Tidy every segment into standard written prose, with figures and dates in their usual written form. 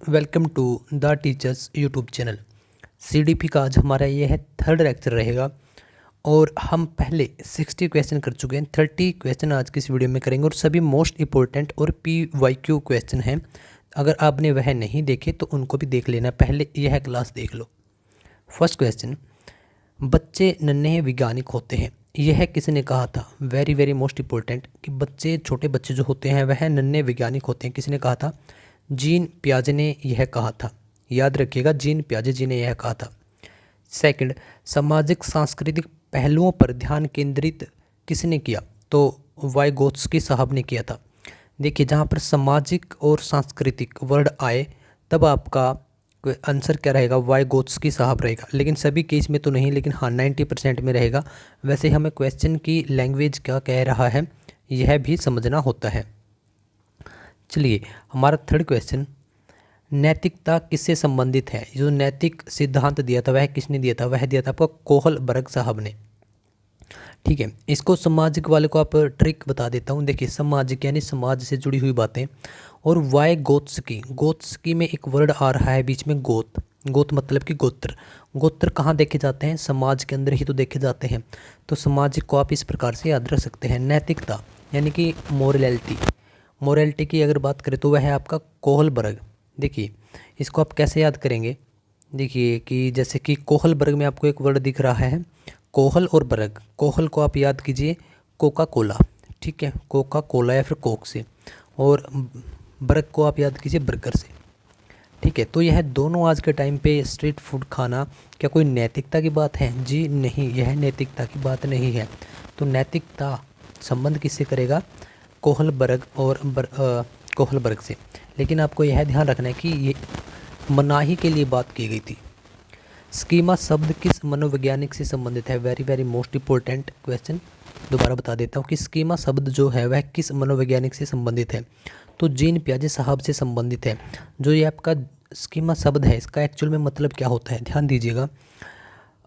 Welcome to the teachers YouTube channel. CDP का आज हमारा ये है थर्ड लेक्चर रहेगा और हम पहले 60 क्वेश्चन कर चुके हैं। 30 क्वेश्चन आज की इस वीडियो में करेंगे और सभी मोस्ट इंपॉर्टेंट और PYQ क्वेश्चन हैं। अगर आपने वह नहीं देखे तो उनको भी देख लेना, पहले यह क्लास देख लो। फर्स्ट क्वेश्चन, बच्चे नन्हे वैज्ञानिक होते हैं, यह किसने कहा था? वेरी वेरी मोस्ट इंपॉर्टेंट कि बच्चे, छोटे बच्चे जो होते हैं वह नन्हे वैज्ञानिक होते हैं, किसने कहा था? जीन पियाजे ने यह कहा था। याद रखिएगा, जीन पियाजे जी ने यह कहा था। सेकंड, सामाजिक सांस्कृतिक पहलुओं पर ध्यान केंद्रित किसने किया? तो वाइगोत्स्की साहब ने किया था। देखिए, जहाँ पर सामाजिक और सांस्कृतिक वर्ड आए तब आपका आंसर क्या रहेगा? वाइगोत्स्की साहब रहेगा, लेकिन सभी केस में तो नहीं, लेकिन हाँ 90% में रहेगा। वैसे हमें क्वेश्चन की लैंग्वेज क्या कह रहा है यह भी समझना होता है। चलिए, हमारा थर्ड क्वेश्चन, नैतिकता किससे संबंधित है? जो नैतिक सिद्धांत दिया था वह किसने दिया था? वह दिया था आपका कोहलबर्ग साहब ने। ठीक है, इसको सामाजिक वाले को आप ट्रिक बता देता हूँ। देखिए, सामाजिक यानी समाज से जुड़ी हुई बातें, और वाइगोत्स्की, गोत्स्की में एक वर्ड आ रहा है बीच में, गोत। गोत मतलब कि गोत्र। गोत्र कहाँ देखे जाते हैं? समाज के अंदर ही तो देखे जाते हैं। तो सामाजिक को आप इस प्रकार से याद रख सकते हैं। नैतिकता यानी कि मोरलिटी, मोरलिटी की अगर बात करें तो वह है आपका कोहलबर्ग। देखिए, इसको आप कैसे याद करेंगे? देखिए कि जैसे कि कोहलबर्ग में आपको एक वर्ड दिख रहा है, कोहल और बर्ग। कोहल को आप याद कीजिए कोका कोला, ठीक है, कोका कोला या फिर कोक से, और बर्ग को आप याद कीजिए बर्गर से। ठीक है, तो यह दोनों आज के टाइम पे स्ट्रीट फूड खाना क्या कोई नैतिकता की बात है? जी नहीं, यह नैतिकता की बात नहीं है। तो नैतिकता संबंध किससे करेगा? कोहलबर्ग और कोहलबर्ग से। लेकिन आपको यह ध्यान रखना है कि ये मनाही के लिए बात की गई थी। स्कीमा शब्द किस मनोवैज्ञानिक से संबंधित है? Very very most important question, दोबारा बता देता हूँ कि स्कीमा शब्द जो है वह किस मनोवैज्ञानिक से संबंधित है? तो जीन पियाजे साहब से संबंधित है। जो ये आपका स्कीमा शब्द है, इसका एक्चुअल में मतलब क्या होता है, ध्यान दीजिएगा।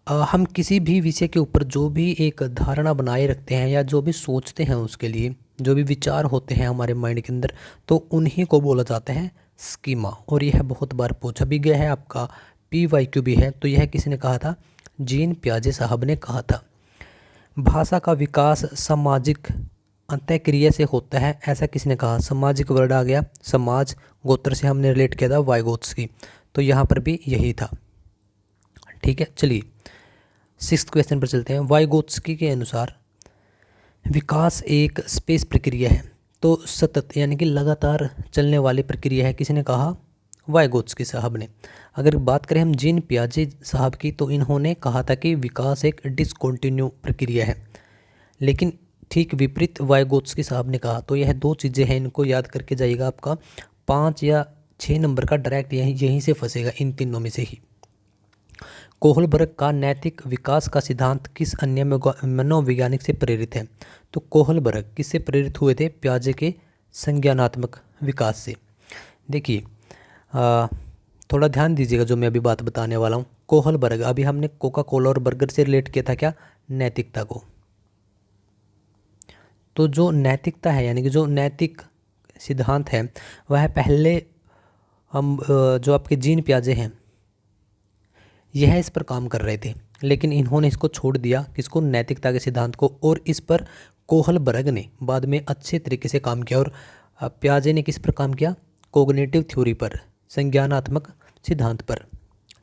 हम किसी भी विषय के ऊपर जो भी एक धारणा बनाए रखते हैं या जो भी सोचते हैं, उसके लिए जो भी विचार होते हैं हमारे माइंड के अंदर, तो उन्हीं को बोला जाता है स्कीमा। और यह बहुत बार पूछा भी गया है, आपका PYQ भी है। तो यह किसने कहा था? जीन पियाजे साहब ने कहा था। भाषा का विकास सामाजिक अंतःक्रिया से होता है, ऐसा किसने कहा? सामाजिक वर्ड आ गया, समाज, गोत्र से हमने रिलेट किया था वाइगोत्स्की, तो यहाँ पर भी यही था। ठीक है, चलिए 6th क्वेश्चन पर चलते हैं। वाइगोत्स्की के अनुसार विकास एक स्पेस प्रक्रिया है, तो सतत यानी कि लगातार चलने वाली प्रक्रिया है, किसने कहा? वाइगोत्स्की साहब ने। अगर बात करें हम जीन पियाजे साहब की, तो इन्होंने कहा था कि विकास एक डिसकंटिन्यू प्रक्रिया है, लेकिन ठीक विपरीत वाइगोत्स्की साहब ने कहा। तो यह दो चीज़ें हैं, इनको याद करके जाइएगा। आपका 5 या 6 नंबर का डायरेक्ट यहीं से फंसेगा, इन तीनों में से ही। कोहलबर्ग का नैतिक विकास का सिद्धांत किस अन्य मनोवैज्ञानिक से प्रेरित है? तो कोहलबर्ग किससे प्रेरित हुए थे? पियाजे के संज्ञानात्मक विकास से। देखिए, थोड़ा ध्यान दीजिएगा जो मैं अभी बात बताने वाला हूँ। कोहलबर्ग, अभी हमने कोका कोला और बर्गर से रिलेट किया था क्या? नैतिकता को। तो जो नैतिकता है यानी कि जो नैतिक सिद्धांत है, वह पहले हम जो आपके जीन पियाजे हैं यह इस पर काम कर रहे थे, लेकिन इन्होंने इसको छोड़ दिया, किसको? नैतिकता के सिद्धांत को। और इस पर कोहलबर्ग ने बाद में अच्छे तरीके से काम किया। और पियाजे ने किस पर काम किया? कोग्निटिव थ्योरी पर, संज्ञानात्मक सिद्धांत पर।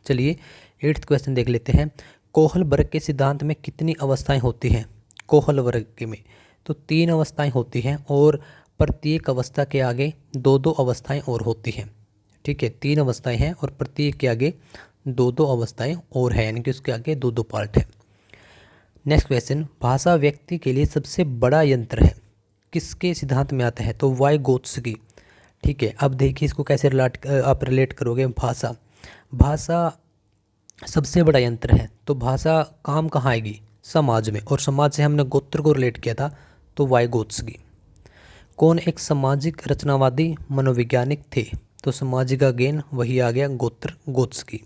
चलिए 8th क्वेश्चन देख लेते हैं। कोहलबर्ग के सिद्धांत में कितनी अवस्थाएं होती हैं? कोहलबर्ग के में तो 3 अवस्थाएं होती हैं, और प्रत्येक अवस्था के आगे 2-2 अवस्थाएं और होती हैं। ठीक है, 3 अवस्थाएं हैं और प्रत्येक के आगे 2-2 अवस्थाएं और है, यानी कि उसके आगे 2-2 पार्ट है। नेक्स्ट क्वेश्चन, भाषा व्यक्ति के लिए सबसे बड़ा यंत्र है, किसके सिद्धांत में आता है? तो वाइगोत्स्की। ठीक है, अब देखिए इसको कैसे आप रिलेट करोगे। भाषा सबसे बड़ा यंत्र है, तो भाषा काम कहाँ आएगी? समाज में, और समाज से हमने गोत्र को रिलेट किया था, तो वाइगोत्स्की। कौन एक सामाजिक रचनावादी मनोवैज्ञानिक थे? तो सामाजिक गेन वही आ गया, गोत्स्की।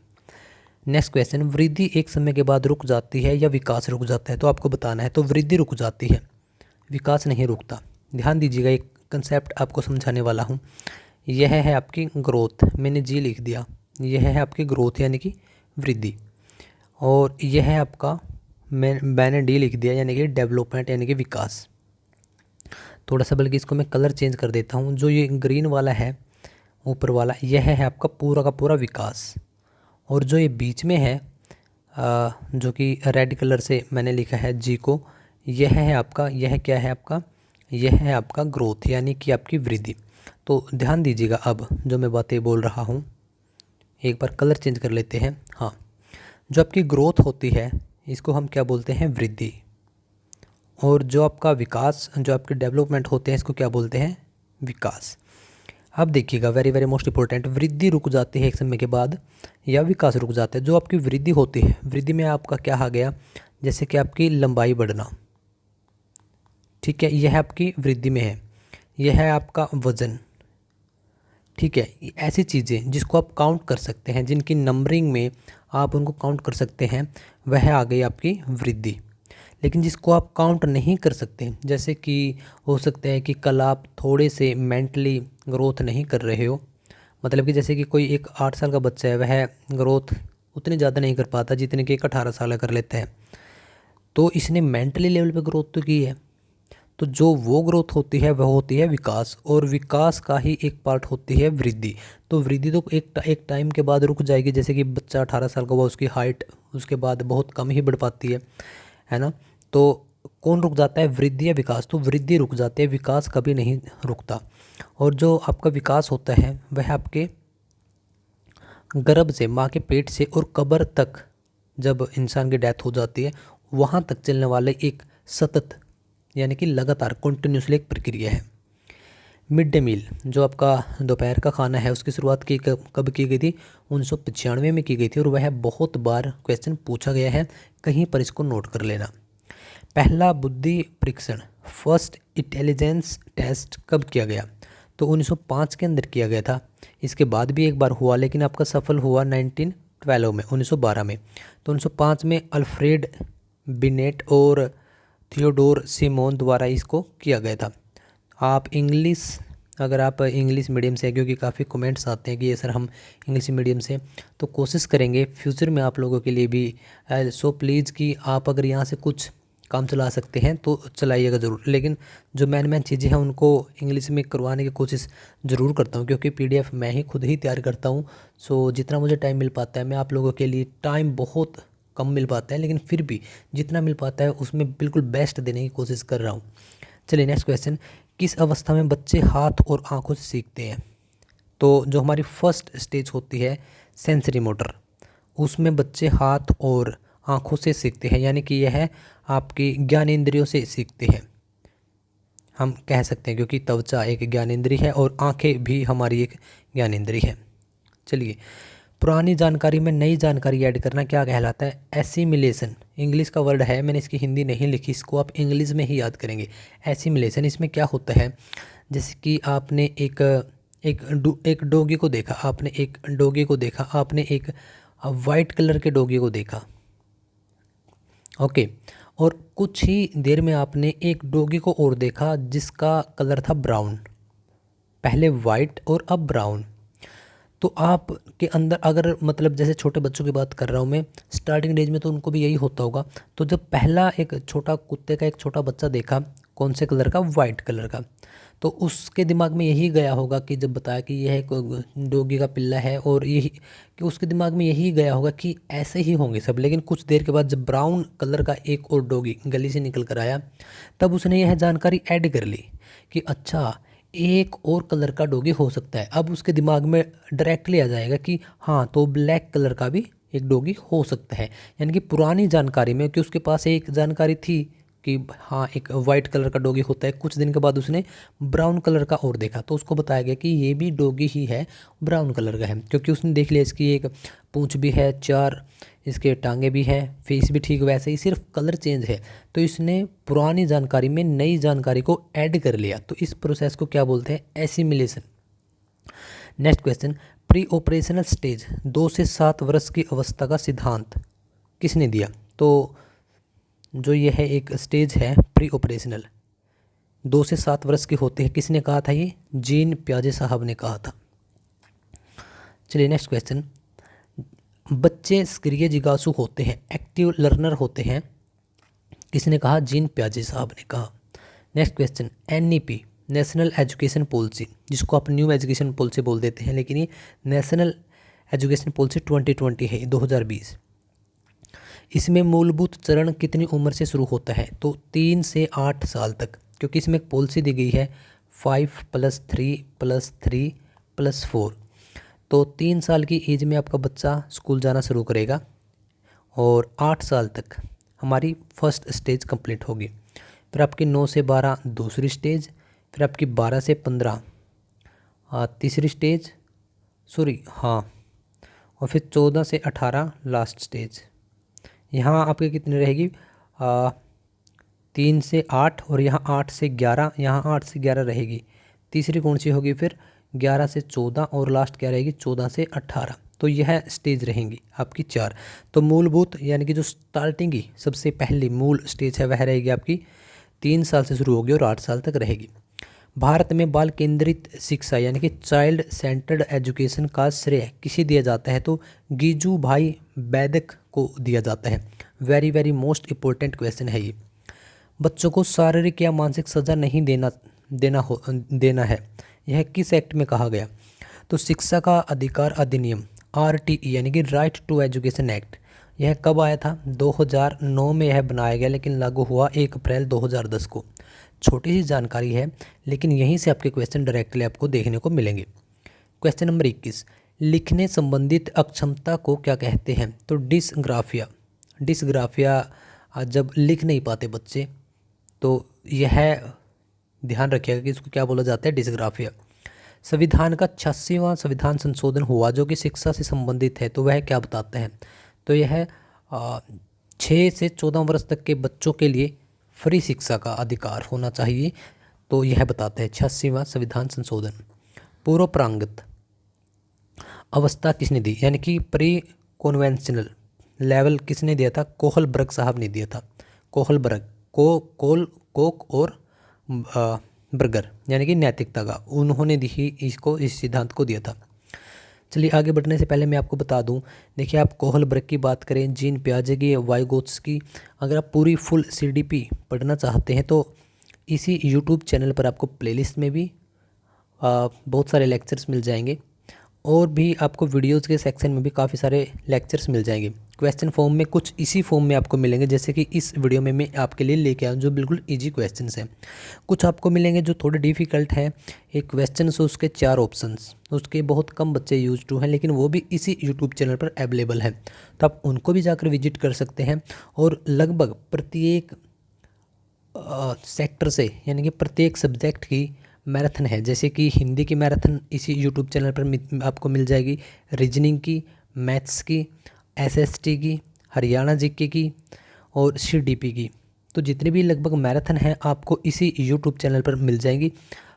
नेक्स्ट क्वेश्चन, वृद्धि एक समय के बाद रुक जाती है या विकास रुक जाता है? तो आपको बताना है। तो वृद्धि रुक जाती है, विकास नहीं रुकता। ध्यान दीजिएगा, एक कंसेप्ट आपको समझाने वाला हूँ। यह है आपकी ग्रोथ, मैंने जी लिख दिया। यह है आपकी ग्रोथ यानी कि वृद्धि। और यह है आपका, मैंने डी लिख दिया यानी कि डेवलपमेंट यानी कि विकास। थोड़ा सा बल्कि इसको मैं कलर चेंज कर देता हूँ। जो ये ग्रीन वाला है ऊपर वाला, यह है आपका पूरा का पूरा विकास। और जो ये बीच में है जो कि रेड कलर से मैंने लिखा है जी को, यह है आपका, यह क्या है आपका, यह है आपका ग्रोथ यानी कि आपकी वृद्धि। तो ध्यान दीजिएगा अब जो मैं बातें बोल रहा हूँ। एक बार कलर चेंज कर लेते हैं। हाँ, जो आपकी ग्रोथ होती है इसको हम क्या बोलते हैं, वृद्धि। और जो आपका विकास, जो आपके डेवलपमेंट होते हैं इसको क्या बोलते हैं, विकास। अब देखिएगा, वेरी वेरी मोस्ट इंपॉर्टेंट, वृद्धि रुक जाती है एक समय के बाद या विकास रुक जाता है। जो आपकी वृद्धि होती है, वृद्धि में आपका क्या आ गया, जैसे कि आपकी लंबाई बढ़ना, ठीक है, यह आपकी वृद्धि में है। यह है आपका वजन, ठीक है। ऐसी चीज़ें जिसको आप काउंट कर सकते हैं, जिनकी नंबरिंग में आप उनको काउंट कर सकते हैं, वह आ गई आपकी वृद्धि। लेकिन जिसको आप काउंट नहीं कर सकते, जैसे कि हो सकता है कि कल आप थोड़े से मेंटली ग्रोथ नहीं कर रहे हो, मतलब कि जैसे कि कोई एक 8 साल का बच्चा है, वह ग्रोथ उतनी ज़्यादा नहीं कर पाता जितने कि एक 18 साल कर लेता है। तो इसने मेंटली लेवल पे ग्रोथ तो की है। तो जो वो ग्रोथ होती है वह होती है विकास, और विकास का ही एक पार्ट होती है वृद्धि। तो वृद्धि तो एक टाइम के बाद रुक जाएगी, जैसे कि बच्चा 18 साल का हुआ, उसकी हाइट उसके बाद बहुत कम ही बढ़ पाती है ना। तो कौन रुक जाता है, वृद्धि या विकास? तो वृद्धि रुक जाती है, विकास कभी नहीं रुकता। और जो आपका विकास होता है वह आपके गर्भ से, माँ के पेट से और कब्र तक, जब इंसान की डेथ हो जाती है वहाँ तक चलने वाले एक सतत यानी कि लगातार कंटिन्यूसली एक प्रक्रिया है। मिड डे मील, जो आपका दोपहर का खाना है, उसकी शुरुआत कब की गई थी? 1995 में की गई थी। और वह बहुत बार क्वेश्चन पूछा गया है, कहीं पर इसको नोट कर लेना। पहला बुद्धि परीक्षण, फर्स्ट इंटेलिजेंस टेस्ट कब किया गया? तो 1905 के अंदर किया गया था। इसके बाद भी एक बार हुआ, लेकिन आपका सफल हुआ 1912 में, 1912 में। तो 1905 में अल्फ्रेड बिनेट और थियोडोर सिमोन द्वारा इसको किया गया था। आप इंग्लिश, अगर आप इंग्लिश मीडियम से, क्योंकि काफ़ी कमेंट्स आते हैं कि ये सर हम इंग्लिश मीडियम से, तो कोशिश करेंगे फ्यूचर में आप लोगों के लिए भी। सो प्लीज़ कि आप अगर यहाँ से कुछ काम चला सकते हैं तो चलाइएगा ज़रूर। लेकिन जो मेन चीज़ें हैं उनको इंग्लिश में करवाने की कोशिश ज़रूर करता हूँ, क्योंकि PDF मैं ही खुद ही तैयार करता हूँ। सो जितना मुझे टाइम मिल पाता है, मैं आप लोगों के लिए, टाइम बहुत कम मिल पाता है लेकिन फिर भी जितना मिल पाता है उसमें बिल्कुल बेस्ट देने की कोशिश कर रहा हूँ। चलिए नेक्स्ट क्वेश्चन, किस अवस्था में बच्चे हाथ और आंखों से सीखते हैं? तो जो हमारी फर्स्ट स्टेज होती है सेंसरी मोटर, उसमें बच्चे हाथ और आंखों से सीखते हैं, यानी कि यह आपकी ज्ञानेंद्रियों से सीखते हैं, हम कह सकते हैं, क्योंकि त्वचा एक ज्ञानेंद्रिय है और आंखें भी हमारी एक ज्ञानेंद्रिय है। चलिए, पुरानी जानकारी में नई जानकारी ऐड करना क्या कहलाता है? एसिमिलेशन, इंग्लिश का वर्ड है, मैंने इसकी हिंदी नहीं लिखी, इसको आप इंग्लिश में ही याद करेंगे। एसिमिलेशन, इसमें क्या होता है, जैसे कि आपने एक डॉगी को देखा, आपने एक डॉगी को देखा, आपने एक वाइट कलर के डॉगी को देखा, ओके, और कुछ ही देर में आपने एक डॉगी को और देखा जिसका कलर था ब्राउन, पहले वाइट और अब ब्राउन। तो आप के अंदर, अगर मतलब जैसे छोटे बच्चों की बात कर रहा हूँ मैं, स्टार्टिंग एज में तो उनको भी यही होता होगा। तो जब पहला एक छोटा कुत्ते का एक छोटा बच्चा देखा, कौन से कलर का? वाइट कलर का, तो उसके दिमाग में यही गया होगा कि जब बताया कि यह एक डॉगी का पिल्ला है, और यही कि उसके दिमाग में यही गया होगा कि ऐसे ही होंगे सब। लेकिन कुछ देर के बाद जब ब्राउन कलर का एक और डॉगी गली से निकल कर आया, तब उसने यह जानकारी ऐड कर ली कि अच्छा, एक और कलर का डॉगी हो सकता है। अब उसके दिमाग में डायरेक्टली आ जाएगा कि हाँ, तो ब्लैक कलर का भी एक डॉगी हो सकता है। यानी कि पुरानी जानकारी में, कि उसके पास एक जानकारी थी कि हाँ, एक वाइट कलर का डॉगी होता है, कुछ दिन के बाद उसने ब्राउन कलर का और देखा, तो उसको बताया गया कि ये भी डॉगी ही है, ब्राउन कलर का है, क्योंकि उसने देख लिया इसकी एक पूंछ भी है, 4 इसके टांगे भी हैं, फेस भी ठीक वैसे ही, सिर्फ कलर चेंज है। तो इसने पुरानी जानकारी में नई जानकारी को ऐड कर लिया। तो इस प्रोसेस को क्या बोलते हैं? Assimilation. Next question, pre operational stage, 2 से 7 वर्ष की अवस्था का सिद्धांत किसने दिया? तो जो ये है एक स्टेज है प्री ऑपरेशनल, 2 से 7 वर्ष के होते हैं। किसने कहा था ये? जीन पियाजे साहब ने कहा था। चलिए नेक्स्ट क्वेश्चन। बच्चे सक्रिय जिज्ञासु होते हैं, एक्टिव लर्नर होते हैं। किसने कहा? जीन पियाजे साहब ने कहा। Next question. NEP national education policy, जिसको आप न्यू एजुकेशन पॉलिसी बोल देते हैं, लेकिन ये नेशनल एजुकेशन पॉलिसी 2020 है, 2020। इसमें मूलभूत चरण कितनी उम्र से शुरू होता है? तो 3 से 8 साल तक, क्योंकि इसमें एक पॉलिसी दी गई है 5+3+3+4। तो 3 साल की एज में आपका बच्चा स्कूल जाना शुरू करेगा और 8 साल तक हमारी फर्स्ट स्टेज कंप्लीट होगी। फिर आपकी 9 से 12 दूसरी स्टेज, फिर आपकी 12 से 15 तीसरी स्टेज, और फिर 14 से 18 लास्ट स्टेज। यहाँ आपकी कितनी रहेगी? 3 से 8 और यहाँ 8 से 11, यहाँ 8 से 11 रहेगी। तीसरी कौन सी होगी फिर? 11 से 14 और लास्ट क्या रहेगी? 14 से 18। तो यह स्टेज रहेंगी आपकी 4। तो मूलभूत यानी कि जो स्टार्टिंग की सबसे पहली मूल स्टेज है वह रहेगी आपकी 3 साल से शुरू होगी और 8 साल तक रहेगी। भारत में बाल केंद्रित शिक्षा यानी कि चाइल्ड सेंटर्ड एजुकेशन का श्रेय किसे दिया जाता है? तो गीजू भाई बैदक को दिया जाता है। Very very most important question है ये। बच्चों को शारीरिक या मानसिक सजा नहीं देना है, यह किस एक्ट में कहा गया? तो शिक्षा का अधिकार अधिनियम RTE यानी कि राइट टू एजुकेशन एक्ट। यह कब आया था? 2009 में यह बनाया गया, लेकिन लागू हुआ 1 अप्रैल 2010 को। छोटी सी जानकारी है, लेकिन यहीं से आपके क्वेश्चन डायरेक्टली आपको देखने को मिलेंगे। Question number 21। लिखने संबंधित अक्षमता को क्या कहते हैं? तो डिसग्राफिया। जब लिख नहीं पाते बच्चे, तो यह ध्यान रखिएगा कि इसको क्या बोला जाता है? डिसग्राफिया। संविधान का 86वां संविधान संशोधन हुआ जो कि शिक्षा से संबंधित है, तो वह क्या बताता है? तो यह 6 से 14 वर्ष तक के बच्चों के लिए फ्री शिक्षा का अधिकार होना चाहिए, तो यह बताता है 86वां संविधान संशोधन। पूर्व प्रांगत अवस्था किसने दी? यानी कि प्री कॉन्वेंशनल लेवल किसने दिया था? कोहलबर्ग साहब ने दिया था। कोहलबर्ग कोक और बर्गर यानी कि नैतिकता का, उन्होंने ही इस सिद्धांत को दिया था। चलिए आगे बढ़ने से पहले मैं आपको बता दूं, देखिए आप कोहलबर्ग की बात करें, जीन पियाजे की, वाइगोत्स्की, अगर आप पूरी फुल CDP पढ़ना चाहते हैं तो इसी YouTube चैनल पर आपको प्लेलिस्ट में भी बहुत सारे लेक्चर्स मिल जाएंगे, और भी आपको वीडियोज़ के सेक्शन में भी काफ़ी सारे लेक्चर्स मिल जाएंगे। क्वेश्चन फॉर्म में कुछ इसी फॉर्म में आपको मिलेंगे, जैसे कि इस वीडियो में मैं आपके लिए लेके आया जो बिल्कुल इजी क्वेश्चंस हैं। कुछ आपको मिलेंगे जो थोड़े डिफ़िकल्ट हैं। एक क्वेश्चन से उसके 4 ऑप्शंस, उसके बहुत कम बच्चे यूज टू हैं, लेकिन वो भी इसी यूट्यूब चैनल पर अवेलेबल है, तो आप उनको भी जाकर विजिट कर सकते हैं। और लगभग प्रत्येक सेक्टर से यानी कि प्रत्येक सब्जेक्ट की मैराथन है, जैसे कि हिंदी की मैराथन इसी यूट्यूब चैनल पर आपको मिल जाएगी, रीजनिंग की, मैथ्स की, SST की, हरियाणा जीके की और CDP की। तो जितनी भी लगभग मैराथन है आपको इसी यूट्यूब चैनल पर मिल जाएंगी।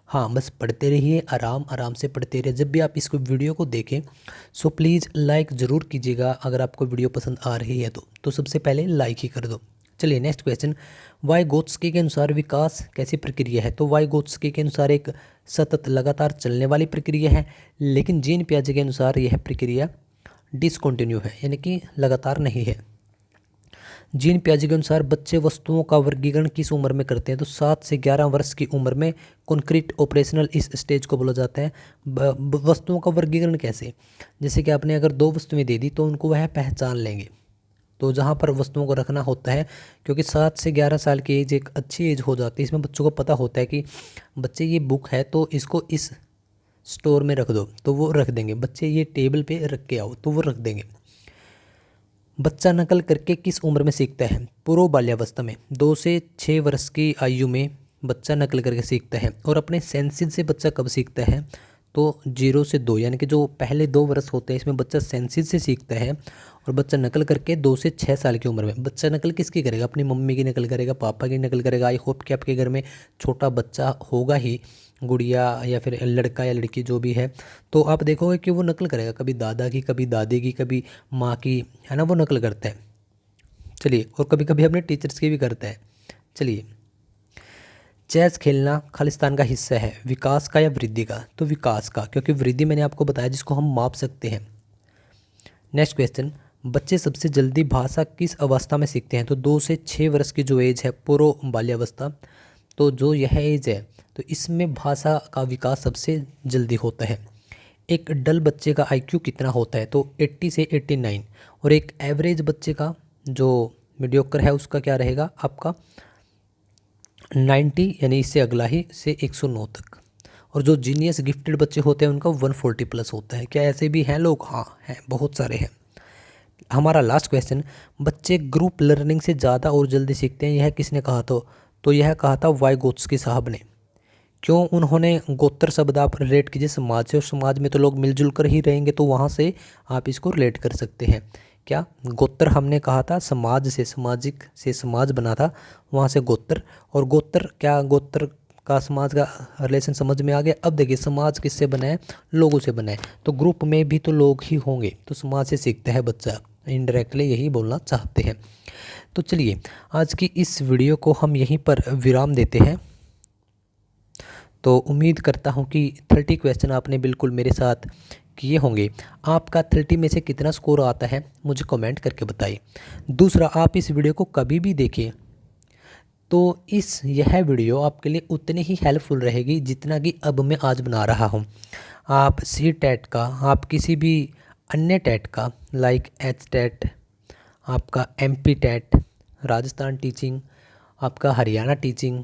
हाँ, बस पढ़ते रहिए, आराम से पढ़ते रहिए। जब भी आप इसको वीडियो को देखें सो प्लीज़ लाइक ज़रूर कीजिएगा, अगर आपको वीडियो पसंद आ रही है तो सबसे पहले लाइक ही कर दो। चलिए नेक्स्ट क्वेश्चन। वाइगोत्स्की के अनुसार विकास कैसी प्रक्रिया है? तो वाइगोत्स्की के अनुसार एक सतत लगातार चलने वाली प्रक्रिया है, लेकिन जीन पियाजे के अनुसार यह प्रक्रिया डिसकंटिन्यू है, यानी कि लगातार नहीं है। जीन पियाजे के अनुसार बच्चे वस्तुओं का वर्गीकरण किस उम्र में करते हैं? तो 7 से 11 वर्ष की उम्र में कॉन्क्रीट ऑपरेशनल इस स्टेज को बोला जाता है। वस्तुओं का वर्गीकरण कैसे? जैसे कि आपने अगर 2 वस्तुएं दे दी तो उनको वह पहचान लेंगे, तो जहाँ पर वस्तुओं को रखना होता है, क्योंकि 7 से 11 साल की एज एक अच्छी एज हो जाती है, इसमें बच्चों को पता होता है कि बच्चे ये बुक है तो इसको इस स्टोर में रख दो, तो वो रख देंगे। बच्चे ये टेबल पे रख के आओ, तो वो रख देंगे। बच्चा नकल करके किस उम्र में सीखता है? पूर्व बाल्यावस्था में। 2 से 6 वर्ष की आयु में बच्चा नकल करके सीखता है। और अपने सेंसेस से बच्चा कब सीखता है? तो 0 से 2, यानी कि जो पहले 2 वर्ष होते हैं इसमें बच्चा सेंसेस से सीखता है, और बच्चा नकल करके 2 से 6 साल की उम्र में। बच्चा नकल किसकी करेगा? अपनी मम्मी की नकल करेगा, पापा की नकल करेगा। आई होप कि आपके घर में छोटा बच्चा होगा ही, गुड़िया या फिर लड़का या लड़की जो भी है, तो आप देखोगे कि वो नकल करेगा, कभी दादा की, कभी दादी की, कभी माँ की, है ना, वो नकल करता है। चलिए, और कभी कभी अपने टीचर्स की भी करता है। चलिए, चेस खेलना खालिस्तान का हिस्सा है, विकास का या वृद्धि का? तो विकास का, क्योंकि वृद्धि मैंने आपको बताया जिसको हम माप सकते हैं। नेक्स्ट क्वेश्चन, बच्चे सबसे जल्दी भाषा किस अवस्था में सीखते हैं? तो 2 से 6 वर्ष की जो एज है पूर्व बाल्यावस्था, तो जो यह एज है तो इसमें भाषा का विकास सबसे जल्दी होता है। एक डल बच्चे का आईक्यू कितना होता है? तो 80 से 89। और एक एवरेज बच्चे का जो मीडियोकर है उसका क्या रहेगा आपका? 90, यानी इससे अगला ही से 109 तक। और जो जीनियस गिफ्टेड बच्चे होते हैं उनका 140 प्लस होता है। क्या ऐसे भी हैं लोग? हाँ हैं, बहुत सारे हैं। हमारा लास्ट क्वेश्चन, बच्चे ग्रुप लर्निंग से ज़्यादा और जल्दी सीखते हैं, यह किसने कहा? तो यह कहा था वाइगोत्स्की साहब ने। क्यों उन्होंने गोत्र शब्द आप रिलेट कीजिए समाज से, और समाज में तो लोग मिलजुल कर ही रहेंगे, तो वहाँ से आप इसको रिलेट कर सकते हैं। क्या गोत्र हमने कहा था समाज से, सामाजिक से समाज बना था, वहाँ से गोत्र। और गोत्र क्या, गोत्र का समाज का रिलेशन समझ में आ गया। अब देखिए समाज किससे बना है? लोगों से बना है, तो ग्रुप में भी तो लोग ही होंगे, तो समाज से सीखता है बच्चा, इनडायरेक्टली यही बोलना चाहते हैं। तो चलिए आज की इस वीडियो को हम यहीं पर विराम देते हैं। तो उम्मीद करता हूँ कि 30 क्वेश्चन आपने बिल्कुल मेरे साथ किए होंगे। आपका 30 में से कितना स्कोर आता है मुझे कमेंट करके बताइए। दूसरा, आप इस वीडियो को कभी भी देखिए तो यह वीडियो आपके लिए उतनी ही हेल्पफुल रहेगी जितना कि अब मैं आज बना रहा हूँ। आप सी टेट का, आप किसी भी अन्य टेट का, लाइक एच टेट, आपका MP टेट, राजस्थान टीचिंग, आपका हरियाणा टीचिंग,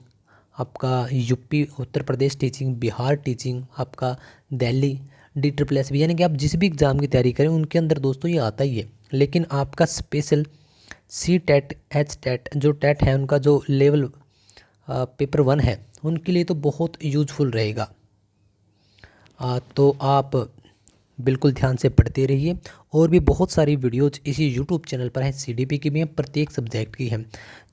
आपका UP Uttar Pradesh teaching, Bihar teaching, आपका दिल्ली DSSB, यानी कि आप जिस भी एग्ज़ाम की तैयारी करें उनके अंदर दोस्तों ये आता ही है। लेकिन आपका special C TET, H TET जो टेट है उनका जो लेवल पेपर 1 है उनके लिए तो बहुत यूजफुल रहेगा। तो आप बिल्कुल ध्यान से पढ़ते रहिए। और भी बहुत सारी वीडियोज इसी यूट्यूब चैनल पर हैं, CDP की भी हैं, प्रत्येक सब्जेक्ट की हैं।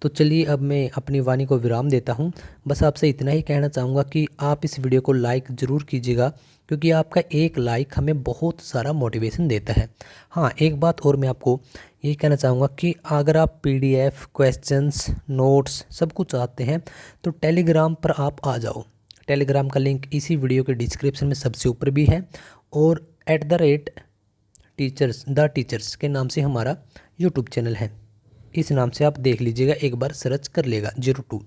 तो चलिए अब मैं अपनी वाणी को विराम देता हूं। बस आपसे इतना ही कहना चाहूँगा कि आप इस वीडियो को लाइक ज़रूर कीजिएगा, क्योंकि आपका एक लाइक हमें बहुत सारा मोटिवेशन देता है। हाँ, एक बात और मैं आपको ये कहना चाहूँगा कि अगर आप PDF, क्वेश्चंस, नोट्स सब कुछ चाहते हैं तो टेलीग्राम पर आप आ जाओ। टेलीग्राम का लिंक इसी वीडियो के डिस्क्रिप्शन में सबसे ऊपर भी है, और @टीचर्स द टीचर्स के नाम से हमारा यूट्यूब चैनल है, इस नाम से आप देख लीजिएगा, एक बार सर्च कर लेगा 02।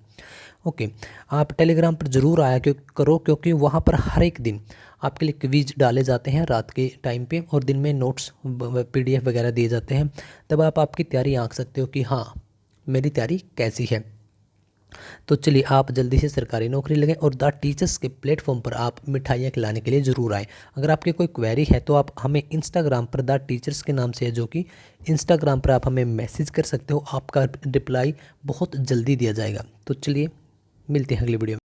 ओके, आप टेलीग्राम पर ज़रूर आया करो, क्योंकि वहाँ पर हर एक दिन आपके लिए क्विज डाले जाते हैं रात के टाइम पे, और दिन में नोट्स PDF वगैरह दिए जाते हैं। तब आप आपकी तैयारी आंक सकते हो कि हाँ मेरी तैयारी कैसी है। तो चलिए आप जल्दी से सरकारी नौकरी लगें, और द टीचर्स के प्लेटफॉर्म पर आप मिठाइयाँ खिलाने के लिए ज़रूर आएँ। अगर आपकी कोई क्वेरी है तो आप हमें इंस्टाग्राम पर द टीचर्स के नाम से है, जो कि इंस्टाग्राम पर आप हमें मैसेज कर सकते हो, आपका रिप्लाई बहुत जल्दी दिया जाएगा। तो चलिए मिलते हैं अगली वीडियो में।